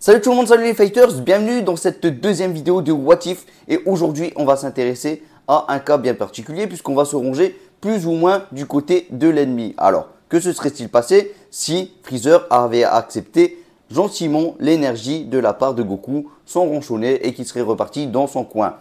Salut tout le monde, salut les fighters, bienvenue dans cette deuxième vidéo de What If. Et aujourd'hui, on va s'intéresser à un cas bien particulier puisqu'on va se ranger plus ou moins du côté de l'ennemi. Alors, que se serait-il passé si Freezer avait accepté gentiment l'énergie de la part de Goku sans ronchonner et qu'il serait reparti dans son coin?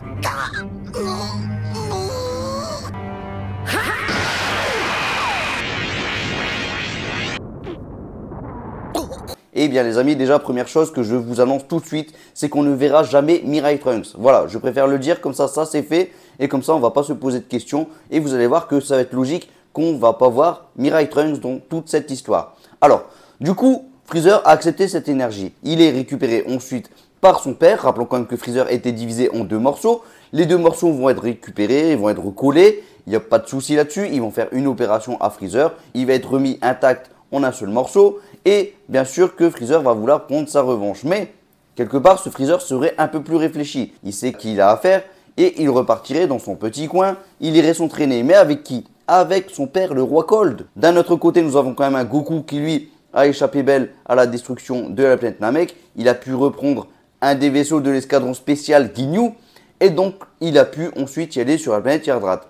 Eh bien les amis, déjà première chose que je vous annonce tout de suite, c'est qu'on ne verra jamais Mirai Trunks. Voilà, je préfère le dire, comme ça c'est fait. Et comme ça on va pas se poser de questions. Et vous allez voir que ça va être logique qu'on ne va pas voir Mirai Trunks dans toute cette histoire. Alors, du coup, Freezer a accepté cette énergie. Il est récupéré ensuite par son père. Rappelons quand même que Freezer était divisé en deux morceaux. Les deux morceaux vont être récupérés, ils vont être recollés. Il n'y a pas de souci là-dessus. Ils vont faire une opération à Freezer. Il va être remis intact en un seul morceau. Et bien sûr que Freezer va vouloir prendre sa revanche. Mais quelque part, ce Freezer serait un peu plus réfléchi. Il sait qu'il a à faire et il repartirait dans son petit coin. Il irait s'entraîner. Mais avec qui? Avec son père, le roi Cold. D'un autre côté, nous avons quand même un Goku qui, lui, a échappé belle à la destruction de la planète Namek. Il a pu reprendre un des vaisseaux de l'escadron spécial Ginyu. Et donc, il a pu ensuite y aller sur la planète Yardrat.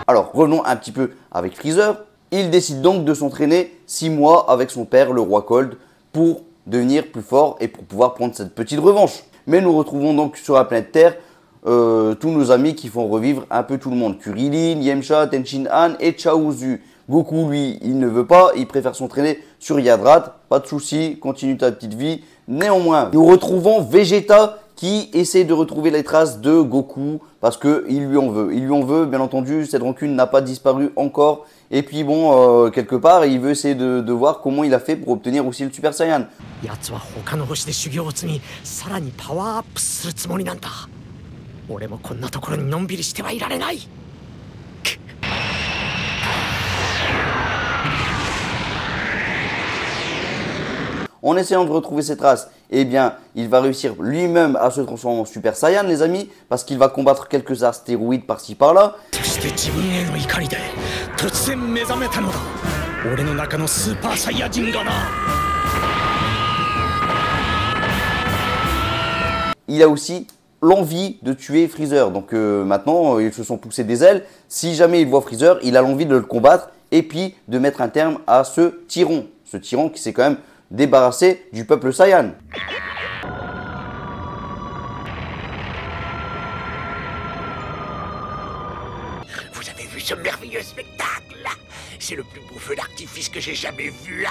Alors, revenons un petit peu avec Freezer. Il décide donc de s'entraîner 6 mois avec son père, le roi Cold, pour devenir plus fort et pour pouvoir prendre cette petite revanche. Mais nous retrouvons donc sur la planète Terre tous nos amis qui font revivre un peu tout le monde. Kurilin, Yamcha, Tenshin Han et Chaozu. Goku, lui, il ne veut pas, il préfère s'entraîner sur Yardrat. Pas de souci, continue ta petite vie. Néanmoins, nous retrouvons Vegeta qui essaie de retrouver les traces de Goku parce qu'il lui en veut. Il lui en veut, bien entendu, cette rancune n'a pas disparu encore. Et puis bon, quelque part, il veut essayer de voir comment il a fait pour obtenir aussi le Super Saiyan. En essayant de retrouver ses traces, eh bien, il va réussir lui-même à se transformer en Super Saiyan, les amis, parce qu'il va combattre quelques astéroïdes par-ci par-là. Il a aussi l'envie de tuer Freezer. Donc maintenant, ils se sont poussés des ailes. Si jamais il voit Freezer, il a l'envie de le combattre et puis de mettre un terme à ce tyran. Ce tyran qui s'est quand même débarrassé du peuple Saiyan. Vous avez vu ce merveilleux spectacle? C'est le plus beau feu d'artifice que j'ai jamais vu.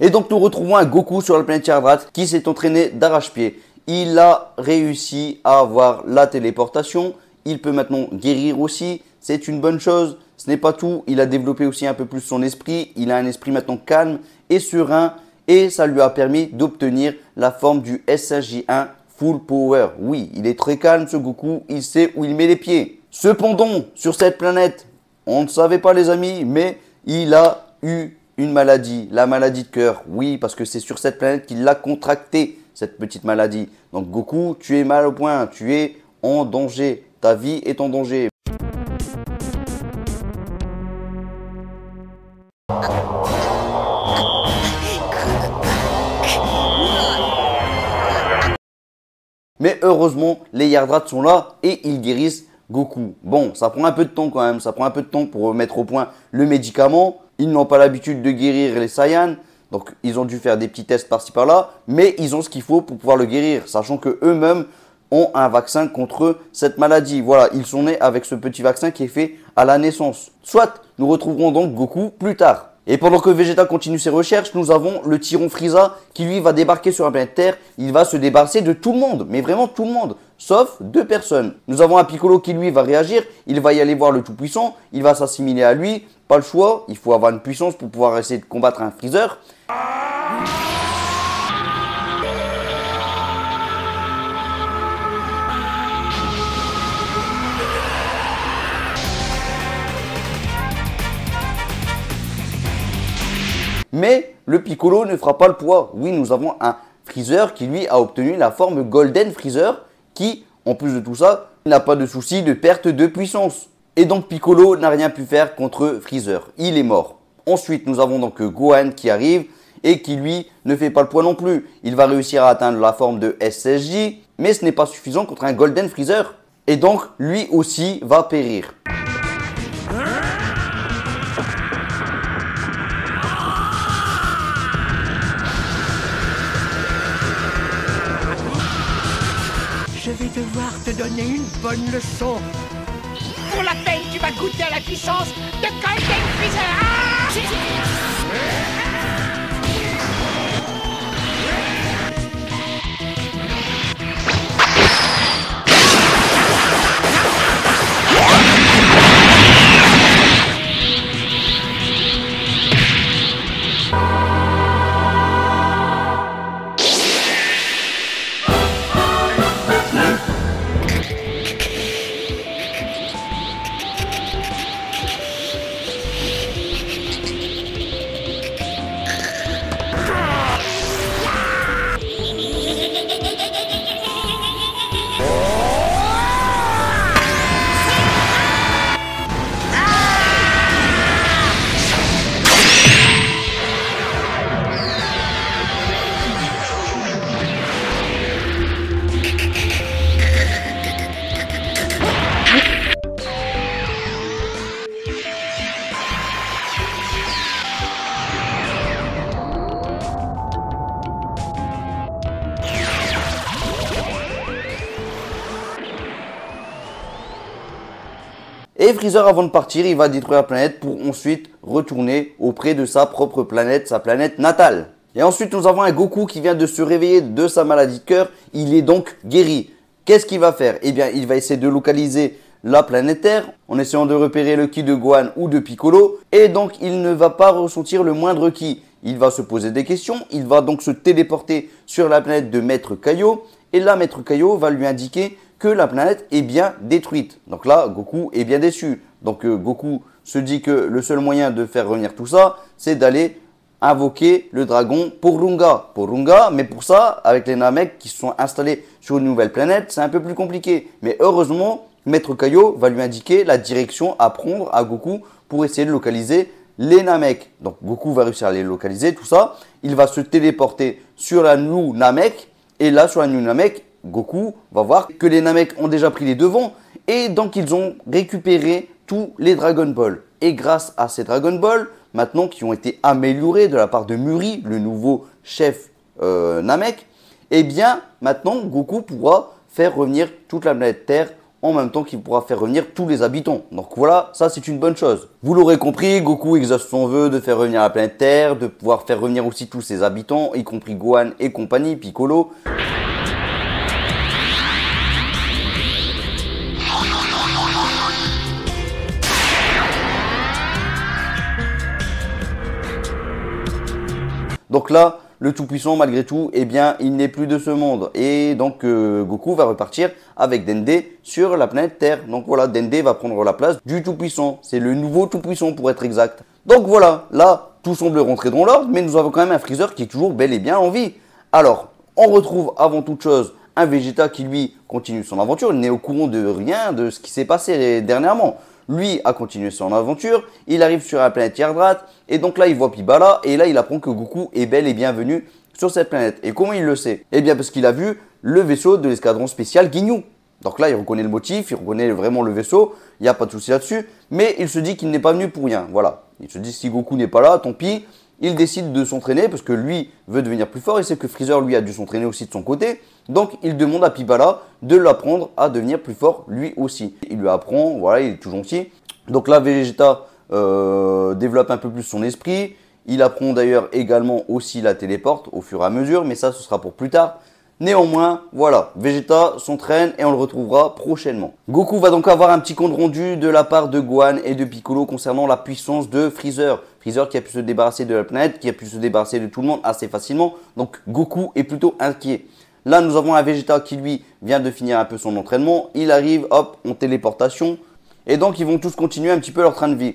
Et donc nous retrouvons un Goku sur la planète Yardrat qui s'est entraîné d'arrache-pied. Il a réussi à avoir la téléportation. Il peut maintenant guérir aussi. C'est une bonne chose. Ce n'est pas tout. Il a développé aussi un peu plus son esprit. Il a un esprit maintenant calme et serein. Et ça lui a permis d'obtenir la forme du SSJ1 Full Power. Oui, il est très calme ce Goku. Il sait où il met les pieds. Cependant, sur cette planète, on ne savait pas les amis, mais il a eu une maladie. La maladie de cœur. Oui, parce que c'est sur cette planète qu'il l'a contracté, cette petite maladie. Donc Goku, tu es mal au point. Tu es en danger. Ta vie est en danger. Mais heureusement, les Yardrats sont là et ils guérissent Goku. Bon, ça prend un peu de temps quand même. Ça prend un peu de temps pour mettre au point le médicament. Ils n'ont pas l'habitude de guérir les Saiyans. Donc, ils ont dû faire des petits tests par-ci par-là. Mais ils ont ce qu'il faut pour pouvoir le guérir. Sachant qu'eux-mêmes ont un vaccin contre cette maladie. Voilà, ils sont nés avec ce petit vaccin qui est fait à la naissance. Soit, nous retrouverons donc Goku plus tard. Et pendant que Vegeta continue ses recherches, nous avons le tyran Frieza qui lui va débarquer sur la planète Terre. Il va se débarrasser de tout le monde, mais vraiment tout le monde, sauf 2 personnes. Nous avons un Piccolo qui lui va réagir, il va y aller voir le Tout-Puissant, il va s'assimiler à lui. Pas le choix, il faut avoir une puissance pour pouvoir essayer de combattre un Freezer. Mais le Piccolo ne fera pas le poids. Oui, nous avons un Freezer qui lui a obtenu la forme Golden Freezer qui, en plus de tout ça, n'a pas de souci de perte de puissance. Et donc Piccolo n'a rien pu faire contre Freezer, il est mort. Ensuite nous avons donc Gohan qui arrive et qui lui ne fait pas le poids non plus. Il va réussir à atteindre la forme de S16J, mais ce n'est pas suffisant contre un Golden Freezer. Et donc lui aussi va périr. Je vais devoir te donner une bonne leçon. Pour la peine, tu vas goûter à la puissance de Golden Freezer. Et Freezer, avant de partir, il va détruire la planète pour ensuite retourner auprès de sa propre planète, sa planète natale. Et ensuite, nous avons un Goku qui vient de se réveiller de sa maladie de cœur. Il est donc guéri. Qu'est-ce qu'il va faire? Eh bien, il va essayer de localiser la planète Terre en essayant de repérer le ki de Gohan ou de Piccolo. Et donc, il ne va pas ressentir le moindre ki. Il va se poser des questions. Il va donc se téléporter sur la planète de Maître Kaio. Et là, Maître Kaio va lui indiquer que la planète est bien détruite. Donc là, Goku est bien déçu. Donc Goku se dit que le seul moyen de faire revenir tout ça, c'est d'aller invoquer le dragon Porunga. Mais pour ça, avec les Namek qui se sont installés sur une nouvelle planète, c'est un peu plus compliqué. Mais heureusement, Maître Kaio va lui indiquer la direction à prendre à Goku pour essayer de localiser les Namek. Donc Goku va réussir à les localiser, tout ça. Il va se téléporter sur la New Namek. Et là, sur la New Namek, Goku va voir que les Namek ont déjà pris les devants et donc ils ont récupéré tous les Dragon Ball. Et grâce à ces Dragon Ball, maintenant qui ont été améliorés de la part de Muri, le nouveau chef Namek, eh bien maintenant Goku pourra faire revenir toute la planète Terre en même temps qu'il pourra faire revenir tous les habitants. Donc voilà, ça c'est une bonne chose. Vous l'aurez compris, Goku exauce son vœu de faire revenir la planète Terre, de pouvoir faire revenir aussi tous ses habitants, y compris Gohan et compagnie, Piccolo. Donc là, le Tout-Puissant, malgré tout, eh bien, il n'est plus de ce monde. Et donc, Goku va repartir avec Dende sur la planète Terre. Donc voilà, Dende va prendre la place du Tout-Puissant. C'est le nouveau Tout-Puissant pour être exact. Donc voilà, là, tout semble rentrer dans l'ordre, mais nous avons quand même un Freezer qui est toujours bel et bien en vie. Alors, on retrouve avant toute chose un Vegeta qui, lui, continue son aventure. Il n'est au courant de rien de ce qui s'est passé dernièrement. Lui a continué son aventure, il arrive sur la planète Yardrat, et donc là il voit Piccolo, et là il apprend que Goku est bel et bien venu sur cette planète. Et comment il le sait? Eh bien parce qu'il a vu le vaisseau de l'escadron spécial Ginyu. Donc là il reconnaît le motif, il reconnaît vraiment le vaisseau, il n'y a pas de souci là-dessus, mais il se dit qu'il n'est pas venu pour rien, voilà. Il se dit si Goku n'est pas là, tant pis, il décide de s'entraîner parce que lui veut devenir plus fort, et sait que Freezer lui a dû s'entraîner aussi de son côté. Donc il demande à Piccolo de l'apprendre à devenir plus fort lui aussi. Il lui apprend, voilà, il est tout gentil. Donc là Vegeta développe un peu plus son esprit. Il apprend d'ailleurs également aussi la téléporte au fur et à mesure, mais ça ce sera pour plus tard. Néanmoins, voilà, Vegeta s'entraîne et on le retrouvera prochainement. Goku va donc avoir un petit compte rendu de la part de Gohan et de Piccolo concernant la puissance de Freezer. Freezer qui a pu se débarrasser de la planète, qui a pu se débarrasser de tout le monde assez facilement. Donc Goku est plutôt inquiet. Là, nous avons un Vegeta qui, lui, vient de finir un peu son entraînement. Il arrive, hop, en téléportation. Et donc, ils vont tous continuer un petit peu leur train de vie.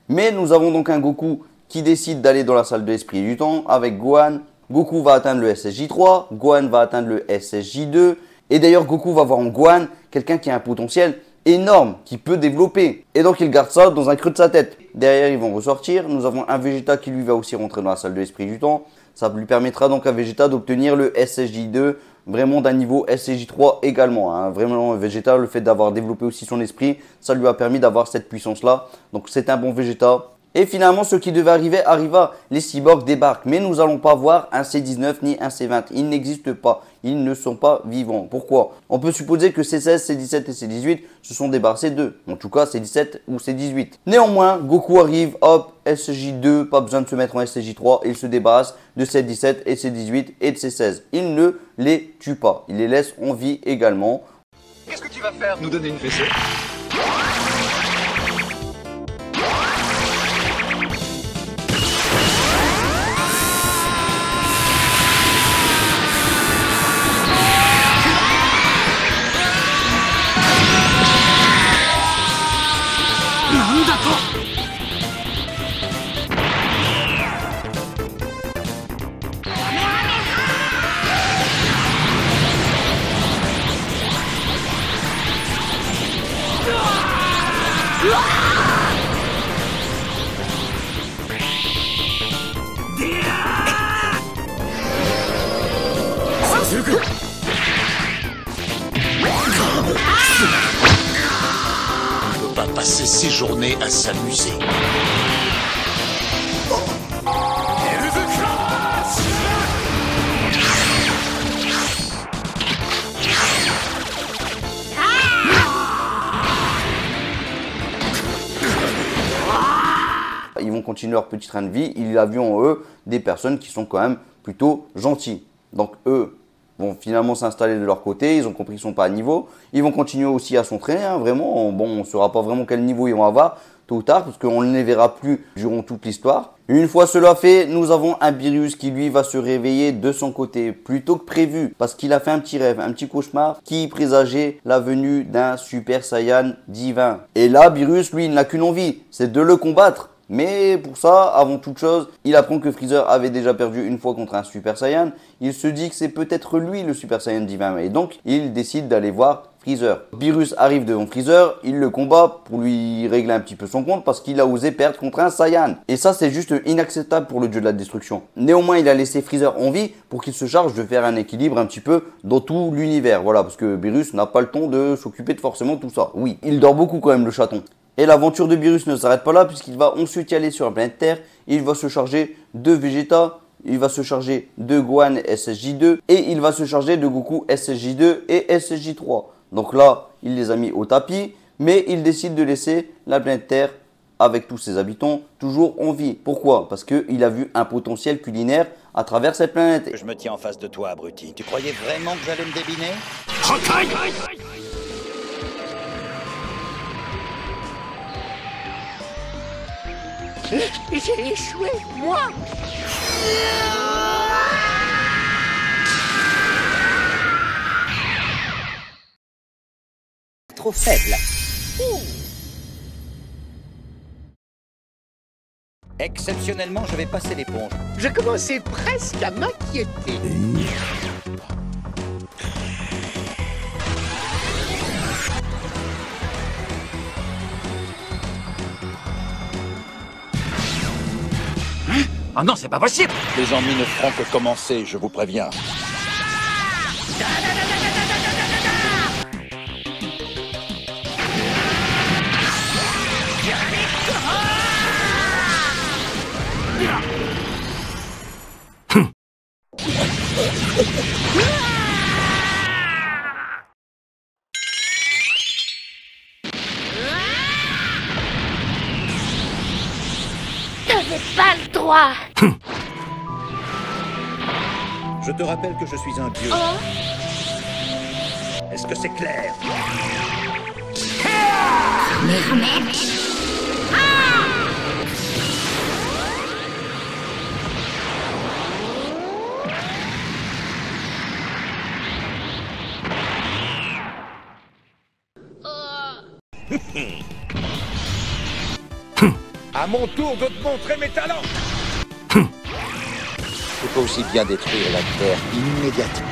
Mais nous avons donc un Goku qui décide d'aller dans la salle de l'esprit du temps avec Gohan Goku va atteindre le SSJ3, Gohan va atteindre le SSJ2. Et d'ailleurs, Goku va voir en Gohan quelqu'un qui a un potentiel énorme, qui peut développer. Et donc, il garde ça dans un creux de sa tête. Derrière, ils vont ressortir. Nous avons un Vegeta qui lui va aussi rentrer dans la salle de l'esprit du temps. Ça lui permettra donc à Vegeta d'obtenir le SSJ2, vraiment d'un niveau SSJ3 également. Hein. Vraiment, Vegeta, le fait d'avoir développé aussi son esprit, ça lui a permis d'avoir cette puissance-là. Donc, c'est un bon Vegeta. Et finalement, ce qui devait arriver arriva. Les cyborgs débarquent. Mais nous n'allons pas voir un C19 ni un C20. Ils n'existent pas. Ils ne sont pas vivants. Pourquoi? On peut supposer que C16, C17 et C18 se sont débarrassés d'eux. En tout cas, C17 ou C18. Néanmoins, Goku arrive, hop, SJ2, pas besoin de se mettre en SJ3. Il se débarrasse de C17 et C18 et de C16. Il ne les tue pas. Il les laisse en vie également. Qu'est-ce que tu vas faire? Nous donner une fessée? On ne peut pas passer ses journées à s'amuser. Ils vont continuer leur petit train de vie. Il a vu en eux des personnes qui sont quand même plutôt gentilles. Donc eux vont finalement s'installer de leur côté. Ils ont compris qu'ils ne sont pas à niveau. Ils vont continuer aussi à s'entraîner. Hein, vraiment, bon, on ne saura pas vraiment quel niveau ils vont avoir tôt ou tard, parce qu'on ne les verra plus durant toute l'histoire. Une fois cela fait, nous avons un Beerus qui lui va se réveiller de son côté, plus tôt que prévu, parce qu'il a fait un petit rêve, un petit cauchemar qui présageait la venue d'un Super Saiyan divin. Et là, Beerus, lui, il n'a qu'une envie, c'est de le combattre. Mais pour ça, avant toute chose, il apprend que Freezer avait déjà perdu une fois contre un Super Saiyan. Il se dit que c'est peut-être lui le Super Saiyan divin. Et donc, il décide d'aller voir Freezer. Beerus arrive devant Freezer, il le combat pour lui régler un petit peu son compte parce qu'il a osé perdre contre un Saiyan. Et ça, c'est juste inacceptable pour le dieu de la destruction. Néanmoins, il a laissé Freezer en vie pour qu'il se charge de faire un équilibre un petit peu dans tout l'univers. Voilà, parce que Beerus n'a pas le temps de s'occuper de forcément tout ça. Oui, il dort beaucoup quand même, le chaton. Et l'aventure de Beerus ne s'arrête pas là puisqu'il va ensuite y aller sur la planète Terre. Il va se charger de Vegeta, il va se charger de Gohan SSJ2 et il va se charger de Goku SSJ2 et SSJ3. Donc là, il les a mis au tapis, mais il décide de laisser la planète Terre avec tous ses habitants toujours en vie. Pourquoi? Parce qu'il a vu un potentiel culinaire à travers cette planète. Je me tiens en face de toi, abruti. Tu croyais vraiment que j'allais me débiner? J'ai échoué, moi! Trop faible. Exceptionnellement, je vais passer l'éponge. Je commençais presque à m'inquiéter. Ah non, c'est pas possible! Les ennuis ne feront que commencer, je vous préviens. T'avais pas le droit. Je te rappelle que je suis un dieu. Oh. Est-ce que c'est clair? À mon tour de te montrer mes talents! C'est peux aussi bien détruire la Terre immédiatement.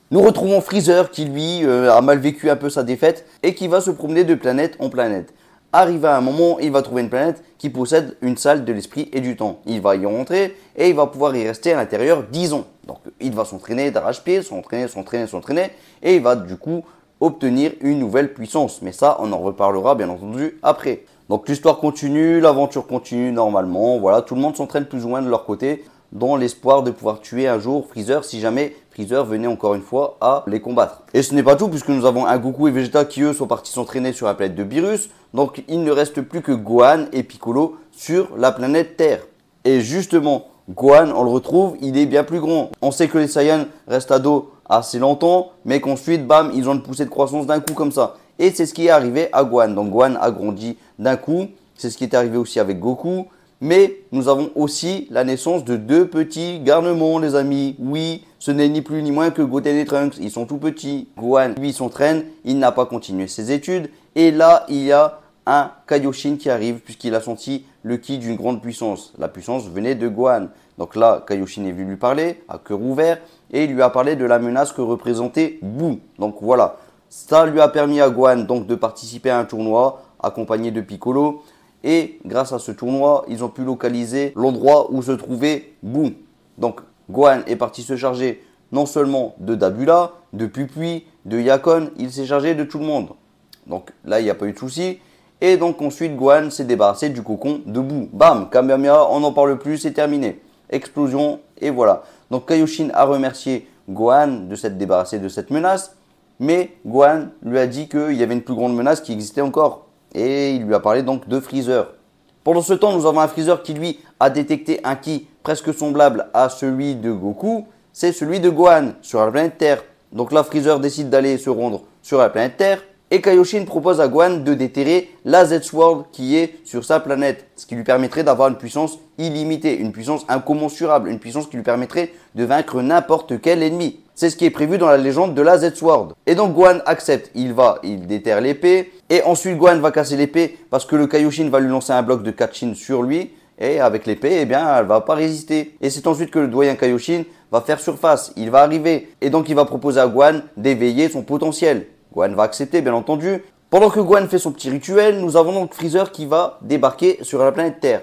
Nous retrouvons Freezer qui lui a mal vécu un peu sa défaite et qui va se promener de planète en planète. Arrivé à un moment, il va trouver une planète qui possède une salle de l'esprit et du temps. Il va y rentrer et il va pouvoir y rester à l'intérieur 10 ans. Donc il va s'entraîner d'arrache-pied, s'entraîner et il va du coup obtenir une nouvelle puissance. Mais ça, on en reparlera bien entendu après. Donc l'histoire continue, l'aventure continue normalement. Voilà, tout le monde s'entraîne plus ou moins de leur côté dans l'espoir de pouvoir tuer un jour Freezer si jamais Freezer venait encore une fois à les combattre. Et ce n'est pas tout puisque nous avons un Goku et Vegeta qui eux sont partis s'entraîner sur la planète de Beerus. Donc il ne reste plus que Gohan et Piccolo sur la planète Terre. Et justement, Gohan, on le retrouve, il est bien plus grand. On sait que les Saiyans restent ados assez longtemps, mais qu'ensuite, bam, ils ont une poussée de croissance d'un coup comme ça. Et c'est ce qui est arrivé à Gohan. Donc Gohan a grandi d'un coup. C'est ce qui est arrivé aussi avec Goku. Mais nous avons aussi la naissance de deux petits garnements, les amis. Oui, ce n'est ni plus ni moins que Goten et Trunks. Ils sont tout petits. Gohan, lui, s'entraîne. Il n'a pas continué ses études. Et là, il y a un Kaioshin qui arrive puisqu'il a senti le ki d'une grande puissance. La puissance venait de Gohan. Donc là, Kaioshin est venu lui parler à cœur ouvert. Et il lui a parlé de la menace que représentait Boo. Donc voilà, ça lui a permis à Gohan donc, de participer à un tournoi accompagné de Piccolo. Et grâce à ce tournoi, ils ont pu localiser l'endroit où se trouvait Boo. Donc Gohan est parti se charger non seulement de Dabula, de Pupui, de Yakon, il s'est chargé de tout le monde. Donc là, il n'y a pas eu de souci. Et donc ensuite, Gohan s'est débarrassé du cocon de Boo. Bam, Kamehameha, on n'en parle plus, c'est terminé. Explosion, et voilà. Donc Kaioshin a remercié Gohan de s'être débarrassé de cette menace. Mais Gohan lui a dit qu'il y avait une plus grande menace qui existait encore. Et il lui a parlé donc de Freezer. Pendant ce temps, nous avons un Freezer qui lui a détecté un ki presque semblable à celui de Goku. C'est celui de Gohan sur la planète Terre. Donc là, Freezer décide d'aller se rendre sur la planète Terre. Et Kaioshin propose à Gohan de déterrer la Z-Sword qui est sur sa planète. Ce qui lui permettrait d'avoir une puissance illimitée, une puissance incommensurable, une puissance qui lui permettrait de vaincre n'importe quel ennemi. C'est ce qui est prévu dans la légende de la Z-Sword. Et donc Gohan accepte, il déterre l'épée. Et ensuite Gohan va casser l'épée parce que le Kaioshin va lui lancer un bloc de Kachin sur lui. Et avec l'épée, eh bien, elle va pas résister. Et c'est ensuite que le doyen Kaioshin va faire surface, il va arriver. Et donc il va proposer à Gohan d'éveiller son potentiel. Gohan va accepter, bien entendu. Pendant que Gohan fait son petit rituel, nous avons donc Freezer qui va débarquer sur la planète Terre.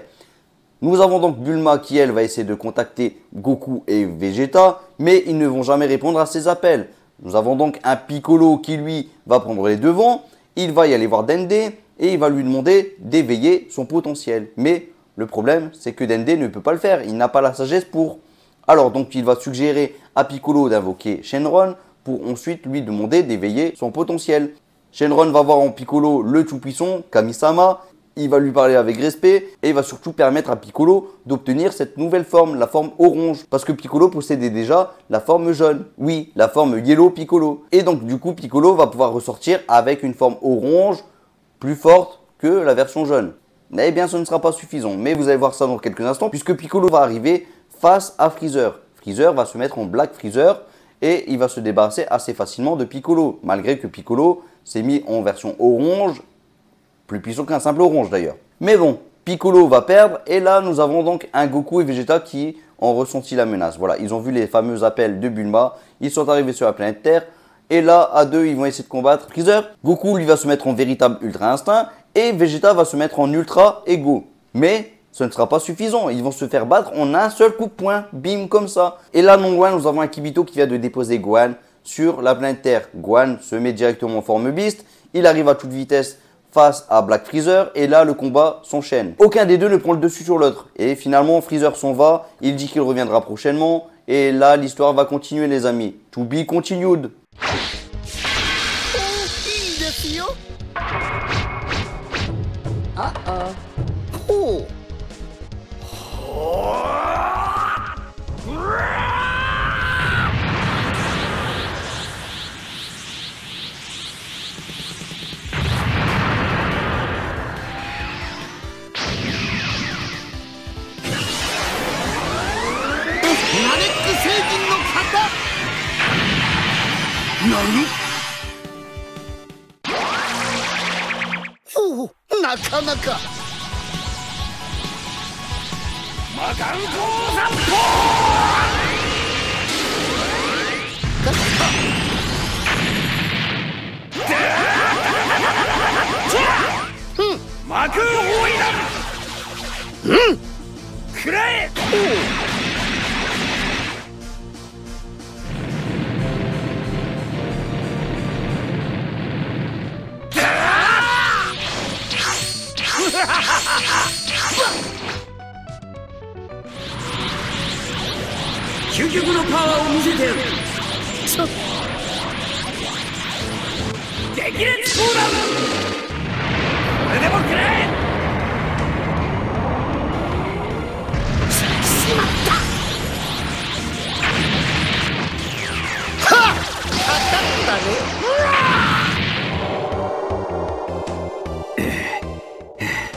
Nous avons donc Bulma qui, elle, va essayer de contacter Goku et Vegeta, mais ils ne vont jamais répondre à ses appels. Nous avons donc un Piccolo qui, lui, va prendre les devants. Il va y aller voir Dende et il va lui demander d'éveiller son potentiel. Mais le problème, c'est que Dende ne peut pas le faire. Il n'a pas la sagesse pour. Alors, donc, il va suggérer à Piccolo d'invoquer Shenron pour ensuite lui demander d'éveiller son potentiel. Shenron va voir en Piccolo le tout-puissant, Kami-sama. Il va lui parler avec respect et il va surtout permettre à Piccolo d'obtenir cette nouvelle forme, la forme orange. Parce que Piccolo possédait déjà la forme jaune. Oui, la forme Yellow Piccolo. Et donc du coup, Piccolo va pouvoir ressortir avec une forme orange plus forte que la version jaune. Eh bien, ce ne sera pas suffisant. Mais vous allez voir ça dans quelques instants puisque Piccolo va arriver face à Freezer. Freezer va se mettre en Black Freezer et il va se débarrasser assez facilement de Piccolo. Malgré que Piccolo s'est mis en version orange. Plus puissant qu'un simple orange d'ailleurs. Mais bon, Piccolo va perdre et là nous avons donc un Goku et Vegeta qui ont ressenti la menace. Voilà, ils ont vu les fameux appels de Bulma, ils sont arrivés sur la planète Terre et là à deux ils vont essayer de combattre Freezer. Goku lui va se mettre en véritable Ultra Instinct et Vegeta va se mettre en Ultra Ego. Mais ce ne sera pas suffisant, ils vont se faire battre en un seul coup de poing, bim comme ça. Et là non loin nous avons un Kibito qui vient de déposer Gohan sur la planète Terre. Gohan se met directement en forme Beast, il arrive à toute vitesse face à Black Freezer et là le combat s'enchaîne. Aucun des deux ne prend le dessus sur l'autre et finalement Freezer s'en va, il dit qu'il reviendra prochainement et là l'histoire va continuer les amis. To be continued. Oh. ナネック星人の型。何？おお、なかなか。魔眼光山砲。魔空包囲弾。うん。くらえ。究極のパワーを見せてやる。ちょっと激烈砲弾。これでもくらえ。しまった。はっ、当たったね。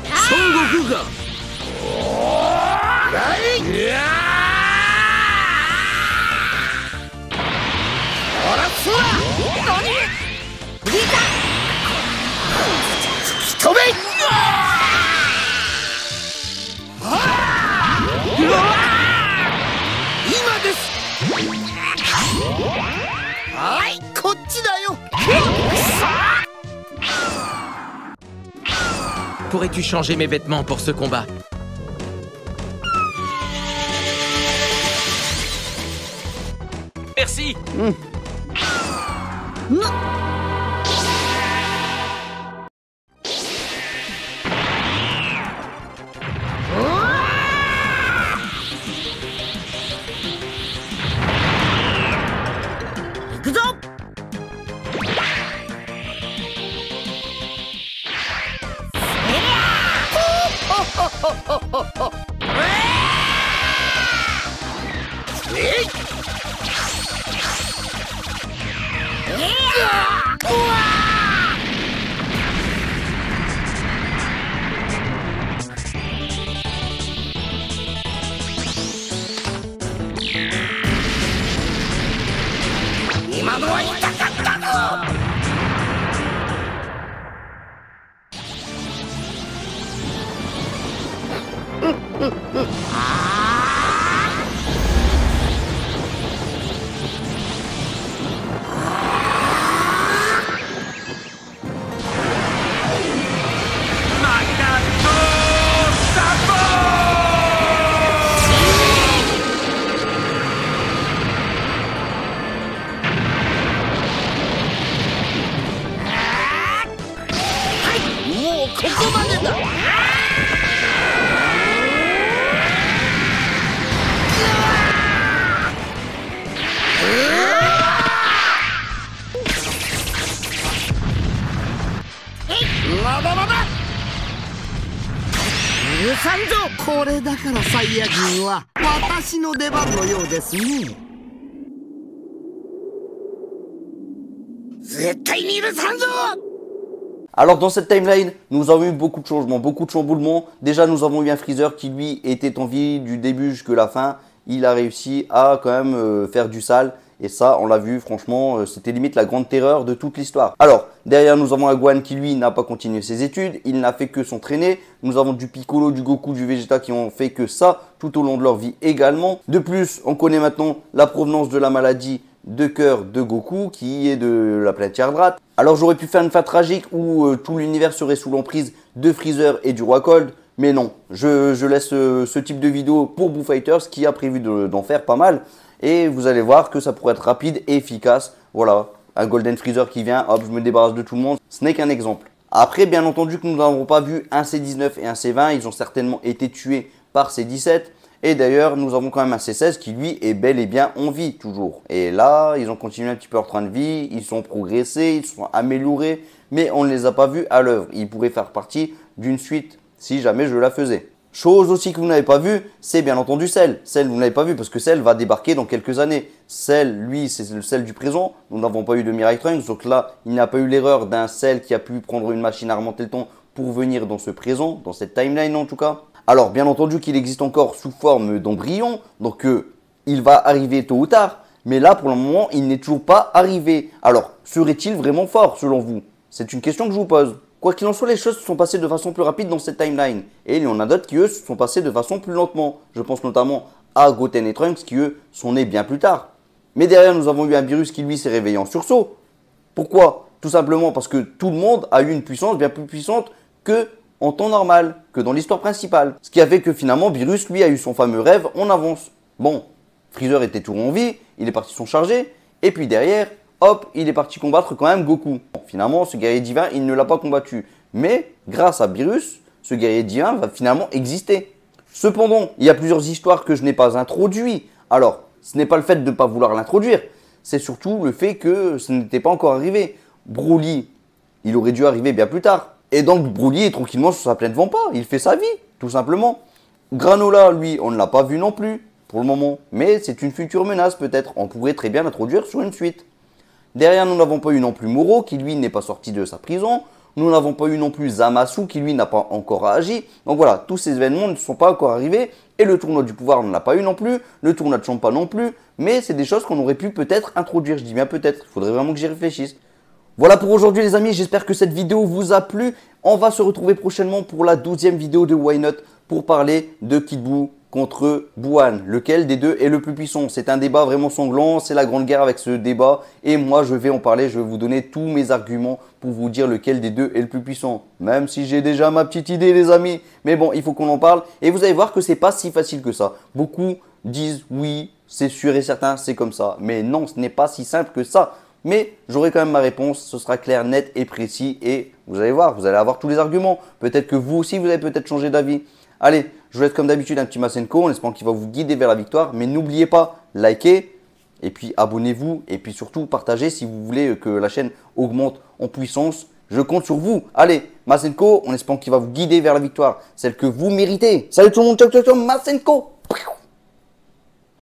孫悟空か。いやほらそら。何？見た。吹き飛べ。今です。はい、こっちだよ。Pourrais-tu changer mes vêtements pour ce combat? Merci.今のは痛かったぞ。もうここまでだ。まだまだ許さんぞ。これだからサイヤ人は私の出番のようですね。絶対に許さんぞ。Alors dans cette timeline, nous avons eu beaucoup de changements, beaucoup de chamboulements. Déjà nous avons eu un Freezer qui lui était en vie du début jusque la fin. Il a réussi à quand même faire du sale. Et ça, on l'a vu, franchement, c'était limite la grande terreur de toute l'histoire. Alors, derrière, nous avons un Gohan qui, lui, n'a pas continué ses études. Il n'a fait que s'entraîner. Nous avons du Piccolo, du Goku, du Vegeta qui ont fait que ça tout au long de leur vie également. De plus, on connaît maintenant la provenance de la maladie de cœur de Goku qui est de la planète Yardrat. Alors, j'aurais pu faire une fin tragique où tout l'univers serait sous l'emprise de Freezer et du Roi Cold. Mais non, je laisse ce type de vidéo pour Boo Fighters qui a prévu d'en faire pas mal. Et vous allez voir que ça pourrait être rapide et efficace. Voilà, un Golden Freezer qui vient, hop, je me débarrasse de tout le monde. Ce n'est qu'un exemple. Après, bien entendu que nous n'avons pas vu un C19 et un C20. Ils ont certainement été tués par C17. Et d'ailleurs, nous avons quand même un C16 qui, lui, est bel et bien en vie toujours. Et là, ils ont continué un petit peu leur train de vie. Ils sont progressés, ils sont améliorés. Mais on ne les a pas vus à l'œuvre. Ils pourraient faire partie d'une suite si jamais je la faisais. Chose aussi que vous n'avez pas vu, c'est bien entendu Cell. Cell, vous n'avez pas vu parce que Cell va débarquer dans quelques années. Cell, lui, c'est le Cell du présent. Nous n'avons pas eu de Mirai Trunks. Donc là, il n'a pas eu l'erreur d'un Cell qui a pu prendre une machine à remonter le temps pour venir dans ce présent, dans cette timeline en tout cas. Alors, bien entendu qu'il existe encore sous forme d'embryon. Donc, il va arriver tôt ou tard. Mais là, pour le moment, il n'est toujours pas arrivé. Alors, serait-il vraiment fort, selon vous? C'est une question que je vous pose. Quoi qu'il en soit, les choses se sont passées de façon plus rapide dans cette timeline. Et il y en a d'autres qui, eux, se sont passées de façon plus lentement. Je pense notamment à Goten et Trunks qui, eux, sont nés bien plus tard. Mais derrière, nous avons eu un Beerus qui, lui, s'est réveillé en sursaut. Pourquoi? Tout simplement parce que tout le monde a eu une puissance bien plus puissante que en temps normal, que dans l'histoire principale. Ce qui a fait que finalement, Beerus, lui, a eu son fameux rêve en avance. Bon, Freezer était toujours en vie, il est parti s'en charger, et puis derrière, hop, il est parti combattre quand même Goku. Bon, finalement, ce guerrier divin, il ne l'a pas combattu. Mais, grâce à Beerus, ce guerrier divin va finalement exister. Cependant, il y a plusieurs histoires que je n'ai pas introduites. Alors, ce n'est pas le fait de ne pas vouloir l'introduire, c'est surtout le fait que ce n'était pas encore arrivé. Broly, il aurait dû arriver bien plus tard. Et donc, Broly est tranquillement sur sa plaine Vampa, il fait sa vie, tout simplement. Granola, lui, on ne l'a pas vu non plus, pour le moment. Mais c'est une future menace, peut-être. On pourrait très bien l'introduire sur une suite. Derrière, nous n'avons pas eu non plus Moro, qui lui n'est pas sorti de sa prison. Nous n'avons pas eu non plus Zamasu, qui lui n'a pas encore agi. Donc voilà, tous ces événements ne sont pas encore arrivés. Et le tournoi du pouvoir, on ne l'a pas eu non plus. Le tournoi de Champa non plus. Mais c'est des choses qu'on aurait pu peut-être introduire. Je dis bien peut-être. Il faudrait vraiment que j'y réfléchisse. Voilà pour aujourd'hui les amis, j'espère que cette vidéo vous a plu. On va se retrouver prochainement pour la 12e vidéo de Why Not pour parler de Kid Buu contre Buuan. Lequel des deux est le plus puissant? C'est un débat vraiment sanglant, c'est la grande guerre avec ce débat. Et moi je vais en parler, je vais vous donner tous mes arguments pour vous dire lequel des deux est le plus puissant. Même si j'ai déjà ma petite idée les amis. Mais bon, il faut qu'on en parle. Et vous allez voir que c'est pas si facile que ça. Beaucoup disent oui, c'est sûr et certain, c'est comme ça. Mais non, ce n'est pas si simple que ça. Mais j'aurai quand même ma réponse, ce sera clair, net et précis et vous allez voir, vous allez avoir tous les arguments. Peut-être que vous aussi, vous avez peut-être changé d'avis. Allez, je vous laisse comme d'habitude un petit Masenko en espérant qu'il va vous guider vers la victoire. Mais n'oubliez pas, likez et puis abonnez-vous et puis surtout partagez si vous voulez que la chaîne augmente en puissance. Je compte sur vous. Allez, Masenko en espérant qu'il va vous guider vers la victoire, celle que vous méritez. Salut tout le monde, ciao ciao ciao, Masenko.